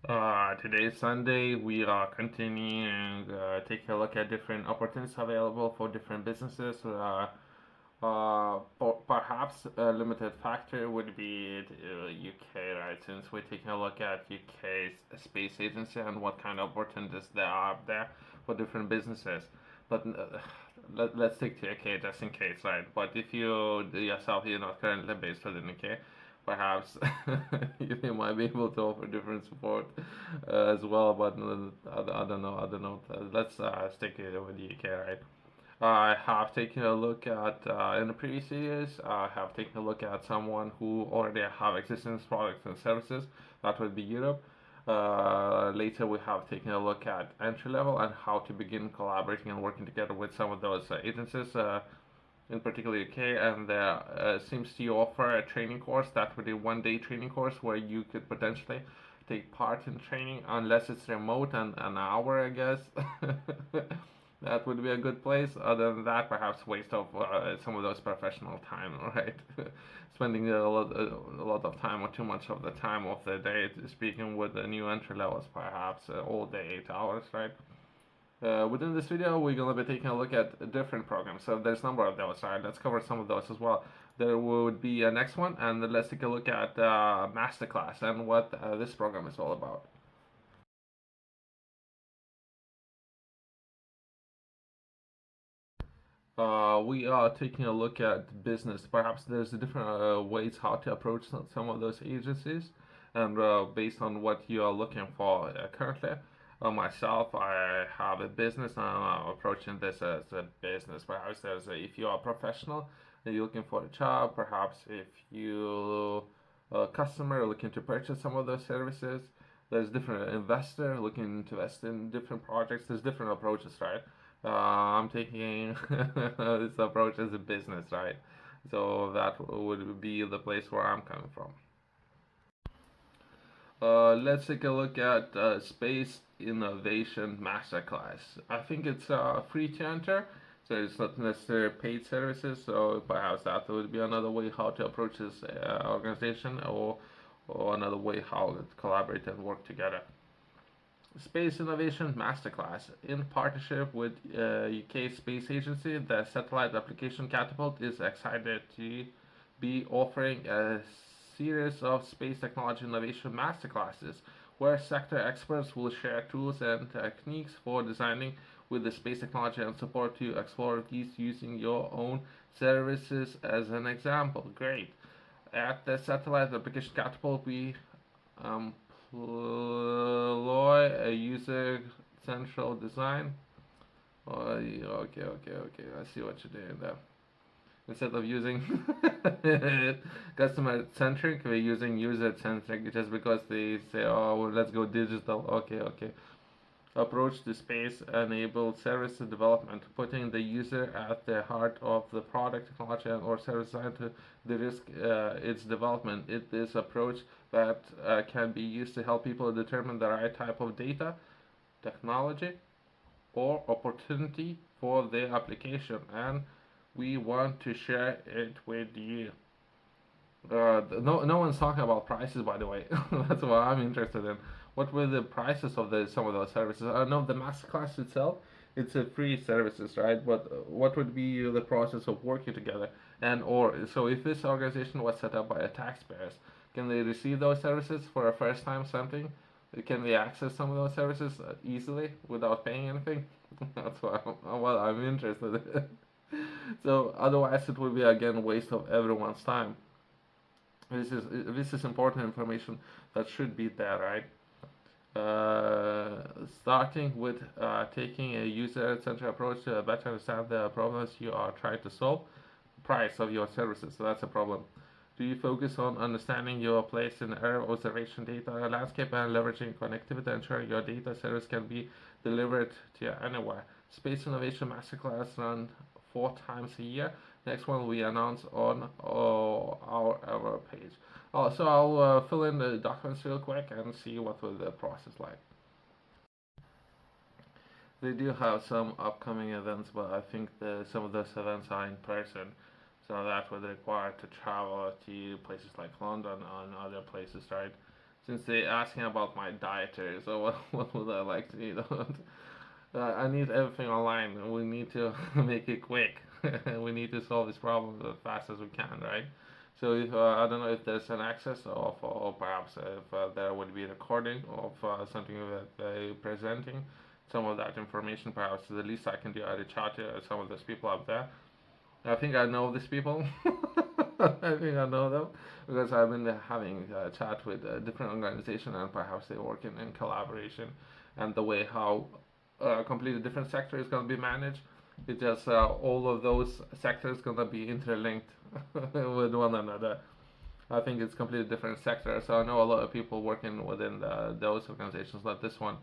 Today is Sunday. We are continuing taking a look at different opportunities available for different businesses. Perhaps a limited factor would be UK, right? Since we're taking a look at UK's space agency and what kind of opportunities there are up there for different businesses. But let's stick to UK just in case, right? But if you yourself, you're not currently based within UK, perhaps you might be able to offer different support as well. But I don't know. I don't know. Let's stick with the UK, right? I have taken a look at in the previous years. I have taken a look at someone who already have existing products and services. That would be Europe. Later, we have taken a look at entry level and how to begin collaborating and working together with some of those agencies, in particular UK. And there seems to offer a training course that would be a 1 day training course where you could potentially take part in training, unless it's remote and an hour, I guess. That would be a good place. Other than that, perhaps waste of some of those professional time, right? Spending a lot of time or too much of the time of the day speaking with the new entry levels, perhaps all day, 8 hours, right? Within this video, we're going to be taking a look at different programs. So there's a number of those, right? Let's cover some of those as well. There would be a next one, and let's take a look at Masterclass and what this program is all about. We are taking a look at business. Perhaps there's different ways how to approach some of those agencies, and based on what you are looking for currently. Myself, I have a business, and I'm approaching this as a business. Perhaps if you are a professional and you're looking for a job, perhaps if you a customer looking to purchase some of those services, there's different investor looking to invest in different projects. There's different approaches, right? I'm taking this approach as a business, right? So that would be the place where I'm coming from. Let's take a look at Space Innovation Masterclass. I think it's free to enter, so it's not necessarily paid services. So perhaps that would be another way how to approach this organization, or another way how to collaborate and work together. Space Innovation Masterclass. In partnership with UK Space Agency, the Satellite Application Catapult is excited to be offering a series of space technology innovation masterclasses where sector experts will share tools and techniques for designing with the space technology and support to explore these using your own services as an example. Great. At the Satellite Application Catapult, we employ a user central design. Oh, okay. I see what you're doing there. Instead of using customer centric, we're using user centric just because they say, oh, well, let's go digital. Okay. Approach to space enabled service development, putting the user at the heart of the product, technology, or service design to de-risk its development. It is approach that can be used to help people determine the right type of data, technology, or opportunity for their application, and we want to share it with you. No one's talking about prices, by the way. That's what I'm interested in. What were the prices of some of those services? I know the masterclass itself, it's a free services, right? But what would be the process of working together? And or so if this organization was set up by a taxpayers, can they receive those services for a first time something? Can they access some of those services easily without paying anything? That's what I'm interested in. So otherwise, it would be again waste of everyone's time. This is important information that should be there, right? Starting with taking a user-centered approach to better understand the problems you are trying to solve. Price of your services, so that's a problem. Do you focus on understanding your place in Earth observation data landscape and leveraging connectivity, ensuring your data service can be delivered to you anywhere? Space Innovation Masterclass run 4 times a year. Next one we announce on our page. So I'll fill in the documents real quick and see what was the process like. They do have some upcoming events, but I think some of those events are in person, so that would require to travel to places like London and other places, right? since they're asking about my dietary, so what would I like to eat? I need everything online. We need to make it quick. We need to solve this problem as fast as we can, right? So if, I don't know if there's an access of, or perhaps if there would be a recording of something that they're presenting, some of that information. Perhaps the least I can do, I reach out to some of those people out there. I think I know these people. I think I know them because I've been having a chat with different organizations, and perhaps they're working in collaboration, and the way how a completely different sector is going to be managed. It's just all of those sectors going to be interlinked with one another. I think it's completely different sector. So I know a lot of people working within those organizations, not this one.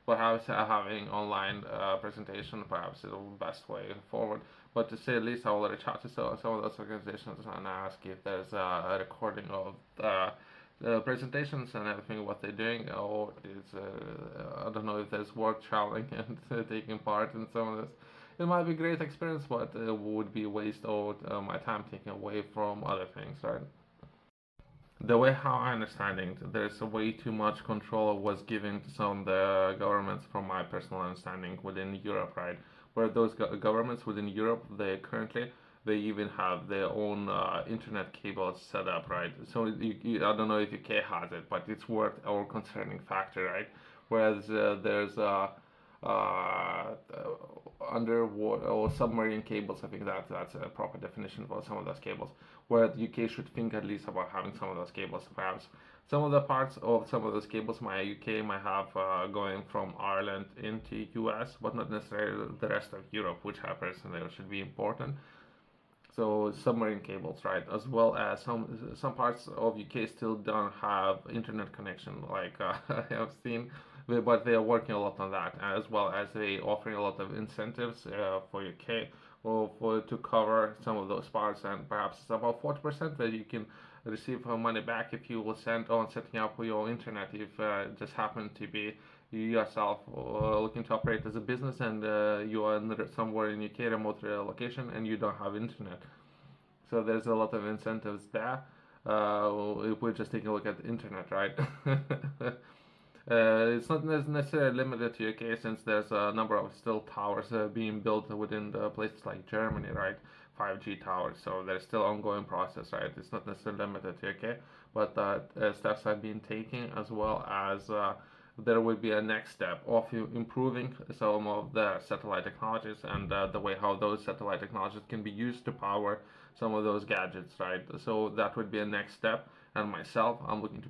Perhaps having online presentation, perhaps is the best way forward. But to say the least, I will reach out to some of those organizations and ask if there's a recording of the presentations and everything what they're doing, or it's I don't know if there's work traveling and taking part in some of this. It might be a great experience, but it would be a waste of my time taken away from other things, right? The way how I understand it, there's a way too much control was given to some of the governments, from my personal understanding, within Europe, right? Where those governments within Europe, they even have their own internet cables set up, right? So I don't know if UK has it, but it's worth our concerning factor, right? Whereas there's uh, underwater or submarine cables. I think that's a proper definition for some of those cables. Where the UK should think at least about having some of those cables. Perhaps some of the parts of some of those cables, my UK might have going from Ireland into US, but not necessarily the rest of Europe, which I personally should be important. So submarine cables, right? As well as some parts of UK still don't have internet connection, like I have seen, but they are working a lot on that, as well as they offering a lot of incentives for UK or for to cover some of those parts, and perhaps it's about 40% that you can receive money back if you will send on setting up your internet, if it just happen to be you yourself looking to operate as a business, and you are somewhere in UK remote location and you don't have internet. So there's a lot of incentives there. If we're just taking a look at the internet, right? It's not necessarily limited to UK, since there's a number of still towers being built within the places like Germany, right? 5G towers. So there's still ongoing process, right? It's not necessarily limited to UK, but steps have been taken, as well as there will be a next step of improving some of the satellite technologies, and the way how those satellite technologies can be used to power some of those gadgets, right? So that would be a next step. And myself, I'm looking to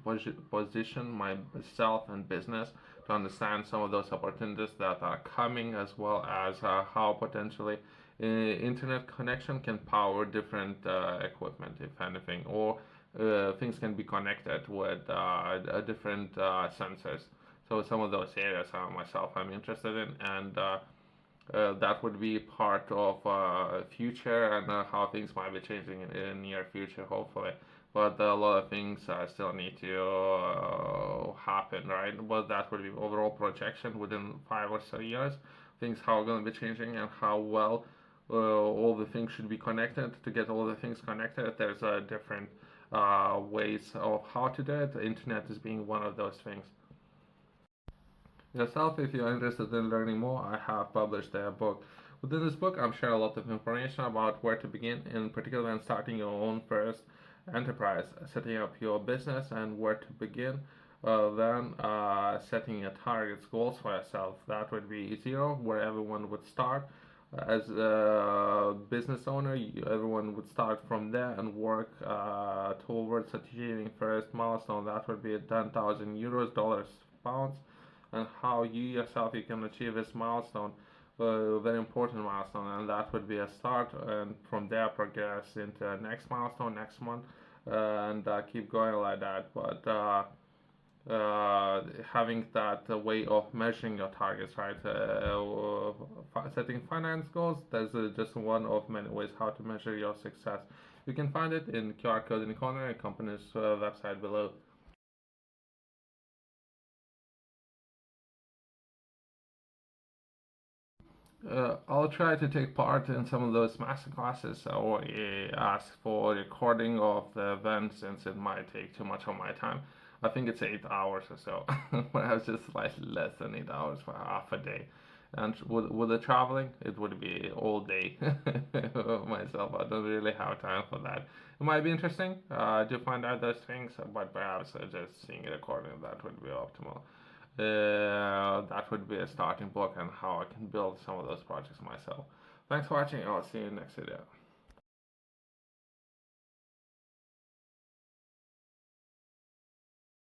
position myself and business to understand some of those opportunities that are coming, as well as how potentially internet connection can power different equipment, if anything, or things can be connected with different sensors. So some of those areas myself I'm interested in, and that would be part of future, and how things might be changing in near future, hopefully. But a lot of things still need to happen, right? But that would be overall projection within 5 or so years. Things how are going to be changing, and how well all the things should be connected. To get all the things connected, there's different ways of how to do it. The internet is being one of those things. Yourself, if you're interested in learning more, I have published a book. Within this book, I'm sharing a lot of information about where to begin, in particular when starting your own first enterprise, setting up your business, and where to begin. Then setting a targets goals for yourself. That would be zero, where everyone would start. As a business owner, everyone would start from there and work towards achieving first milestone. That would be 10,000 euros, dollars, pounds, and how you can achieve this milestone, a very important milestone, and that would be a start, and from there progress into next milestone next month, and keep going like that. But having that way of measuring your targets, right? Setting finance goals, there's just one of many ways how to measure your success. You can find it in QR code in the corner and company's website below. I'll try to take part in some of those masterclasses, or ask for recording of the event, since it might take too much of my time. I think it's 8 hours or so. Perhaps just slightly less than 8 hours for half a day. And with the traveling, it would be all day myself. I don't really have time for that. It might be interesting to find out those things, but perhaps just seeing it according that would be optimal. That would be a starting block on how I can build some of those projects myself. Thanks for watching. I'll see you in the next video.